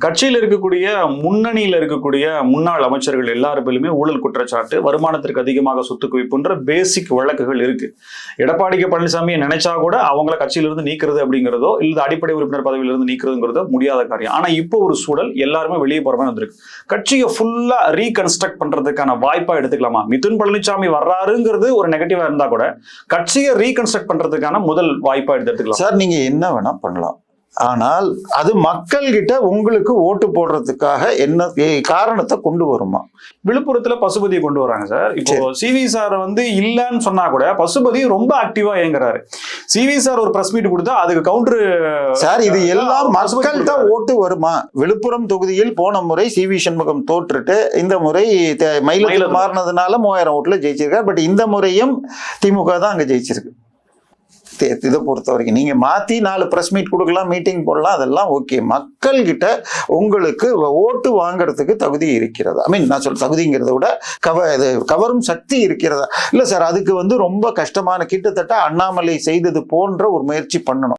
கட்சியில் இருக்கக்கூடிய முன்னணியில் இருக்கக்கூடிய முன்னாள் அமைச்சர்கள் எல்லாருமே ஊழல் குற்றச்சாட்டு, வருமானத்திற்கு அதிகமாக சொத்து குவிப்புன்ற பேசிக் வழக்குகள் இருக்கு. எடப்பாடி பழனிசாமியை நினைச்சா கூட அவங்கள கட்சியிலிருந்து நீக்கிறது அப்படிங்கிறதோ இல்ல அடிப்படை உறுப்பினர் பதவியிலிருந்து நீக்கிறதுங்கிறதோ முடியாத காரியம். ஆனா இப்போ ஒரு சூழல் எல்லாருமே வெளியே போற மாதிரி வந்திருக்கு. கட்சியை ஃபுல்லா ரீகன்ஸ்ட்ரக்ட் பண்றதுக்கான வாய்ப்பா எடுத்துக்கலாமா? மிதுன் பழனிசாமி வர்றாருங்கிறது ஒரு நெகட்டிவா இருந்தா கூட கட்சியை ரீகன்ஸ்ட்ரக்ட் பண்றதுக்கான முதல் வாய்ப்பா எடுத்துக்கலாம். சார் நீங்க என்ன வேணா பண்ணலாம், ஆனால் அது மக்கள் கிட்ட உங்களுக்கு ஓட்டு போடுறதுக்காக என்ன காரணத்தை கொண்டு வருமா? விழுப்புரத்துல பசுபதியை கொண்டு வராங்க சார். இப்போ சிவி சார் இல்லன்னு சொன்னா கூட பசுபதி ரொம்ப ஆக்டிவா இயங்குறாரு. சிவி சார் ஒரு பிரஸ் மீட் கொடுத்தா அதுக்கு கவுண்டர். சார் இது எல்லாம் மக்கள்கிட்ட ஓட்டு வருமா? விழுப்புரம் தொகுதியில் போன முறை சிவி சண்முகம் தோற்றுட்டு இந்த முறை மயிலத்தில் மாறினதுனால 3000 ஓட்டுல ஜெயிச்சிருக்காரு. பட் இந்த முறையும் திமுக தான் அங்க ஜெயிச்சிருக்கு. இதை பொறுத்த வரைக்கும் நீங்க மாத்தி 4 பிரஸ் மீட் கொடுக்கலாம், மீட்டிங் போடலாம், அதெல்லாம் ஓகே. மக்கள் கிட்ட உங்களுக்கு ஓட்டு வாங்குறதுக்கு தகுதி இருக்கிறதா? நான் சொல்ல தகுதிங்கிறத விட கவரும் சக்தி இருக்கிறதா? இல்ல சார் அதுக்கு ரொம்ப கஷ்டமான, கிட்டத்தட்ட அண்ணாமலை செய்தது போன்ற ஒரு முயற்சி பண்ணணும்.